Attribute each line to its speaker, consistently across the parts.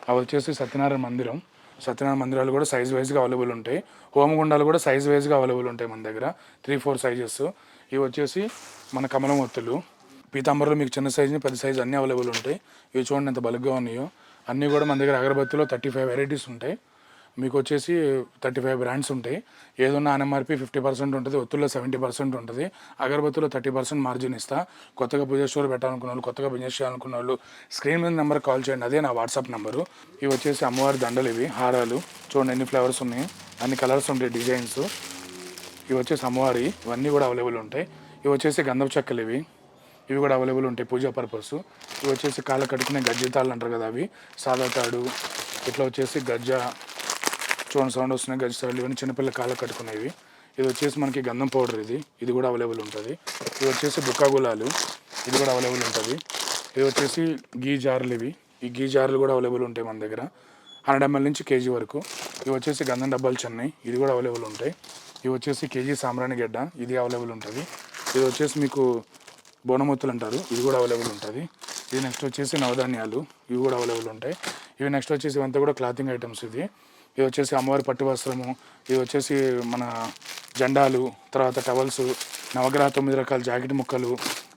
Speaker 1: అవి వచ్చేసి సత్యనారాయణ మందిరాలు కూడా సైజ్ వైజ్గా అవైలబుల్ ఉంటాయి. హోమగుండాలు కూడా సైజ్ వైజ్గా అవైలబుల్ ఉంటాయి మన దగ్గర 3-4 సైజెస్. ఇవి వచ్చేసి మన కమలం ఒత్తులు, పీతాంబరులు మీకు చిన్న సైజు పెద్ద సైజు అన్నీ అవైలబుల్ ఉంటాయి. ఇవి చూడండి ఎంత బలుగ్గా ఉన్నాయో. అన్నీ కూడా మన దగ్గర అగరబత్తిలో 35 వెరైటీస్ ఉంటాయి. మీకు వచ్చేసి 35 బ్రాండ్స్ ఉంటాయి. ఏదన్నా ఎన్ఎంఆర్పి 50% ఉంటుంది, ఒత్తుల్లో 70% ఉంటుంది. అగరబత్తిలో 30% మార్జిన్ ఇస్తా. కొత్తగా పూజ స్టోర్ పెట్టాలనుకున్న వాళ్ళు, కొత్తగా బిజినెస్ చేయాలనుకున్న వాళ్ళు స్క్రీన్ మీద నెంబర్ కాల్ చేయండి, అదే నా వాట్సాప్ నెంబరు. ఇవి వచ్చేసి అమ్మవారి దండలు, ఇవి హారాలు చూడండి ఎన్ని ఫ్లేవర్స్ ఉన్నాయి, అన్ని కలర్స్ ఉంటాయి, డిజైన్స్. ఇవి వచ్చేసి అమ్మవారి, ఇవన్నీ కూడా అవైలబుల్ ఉంటాయి. ఇవి వచ్చేసి గంధపు చెక్కలు, ఇవి కూడా అవైలబుల్ ఉంటాయి పూజా పర్పస్. ఇవి వచ్చేసి కాళ్ళ కట్టుకునే గజ్జితాళ్ళు అంటారు కదా, అవి సాదా తాడు. ఇట్లా వచ్చేసి గజ్జ చూడండి సౌండ్ వస్తున్నాయి, గజ్జితాళ్ళు, ఇవన్నీ చిన్నపిల్లల కాళ్ళ కట్టుకునేవి. ఇది వచ్చేసి మనకి గంధం పౌడర్, ఇది కూడా అవైలబుల్ ఉంటుంది. ఇది వచ్చేసి బుక్కా గులాలు, ఇది కూడా అవైలబుల్ ఉంటుంది. ఇది వచ్చేసి గీ జార్లు, ఈ గీ జార్లు కూడా అవైలబుల్ ఉంటాయి మన దగ్గర 100 ml నుంచి కేజీ వరకు. ఇవి వచ్చేసి గంధం డబ్బాలు చెన్నై, ఇది కూడా అవైలబుల్ ఉంటాయి. ఇవి వచ్చేసి కేజీ సాంబ్రాణి గడ్డ, ఇది అవైలబుల్ ఉంటుంది. ఇది వచ్చేసి మీకు బోనమొత్తులు అంటారు, ఇది కూడా అవైలబుల్ ఉంటుంది. ఇది నెక్స్ట్ వచ్చేసి నవధాన్యాలు, ఇవి కూడా అవైలబుల్ ఉంటాయి. ఇవి నెక్స్ట్ వచ్చేసి ఇవంతా కూడా క్లాతింగ్ ఐటమ్స్. ఇది వచ్చేసి అమ్మవారి పట్టు వస్త్రము, ఇది వచ్చేసి మన జెండాలు, తర్వాత టవల్స్, నవగ్రహ 9 రకాల జాకెట్ ముక్కలు,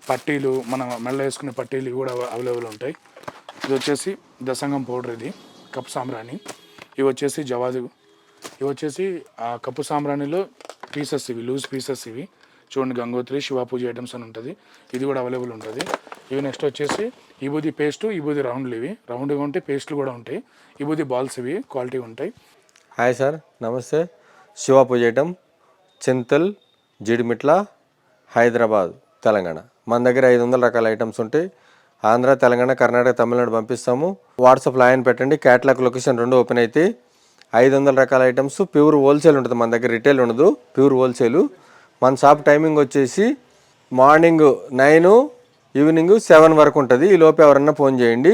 Speaker 1: పట్టీలు, మన మెల్ల వేసుకునే పట్టీలు, ఇవి కూడా అవైలబుల్ ఉంటాయి. ఇది వచ్చేసి దసంగం పౌడర్, ఇది కప్పు సాంబ్రాణి. ఇవి వచ్చేసి జవాదు, ఇవి వచ్చేసి ఆ కప్పు సాంబ్రాణిలో పీసెస్, ఇవి లూజ్ పీసెస్. ఇవి చూడండి గంగోత్రి శివ పూజ ఐటమ్స్ అని ఉంటుంది, ఇది కూడా అవైలబుల్ ఉంటుంది. ఇవి నెక్స్ట్ వచ్చేసి విభూది పేస్టు, విభూది రౌండ్లు, ఇవి రౌండ్గా ఉంటాయి, పేస్ట్లు కూడా ఉంటాయి. విభూది బాల్స్, ఇవి క్వాలిటీ ఉంటాయి.
Speaker 2: హాయ్ సార్, నమస్తే. శివ పూజ ఐటమ్, చింతల్, జీడిమిట్ల, హైదరాబాద్, తెలంగాణ. మన దగ్గర 500 రకాల ఐటమ్స్ ఉంటాయి. ఆంధ్ర, తెలంగాణ, కర్ణాటక, తమిళనాడు పంపిస్తాము. వాట్సాప్లో ఆయన పెట్టండి, క్యాటలాగ్ లొకేషన్ 2 ఓపెన్ అయితే 500 రకాల ఐటమ్స్. ప్యూర్ హోల్సేల్ ఉంటుంది మన దగ్గర, రిటైల్ ఉండదు, ప్యూర్ హోల్సేలు. మన షాప్ టైమింగ్ వచ్చేసి మార్నింగ్ 9, ఈవినింగ్ 7 వరకు ఉంటుంది. ఈ లోపు ఎవరన్నా ఫోన్ చేయండి.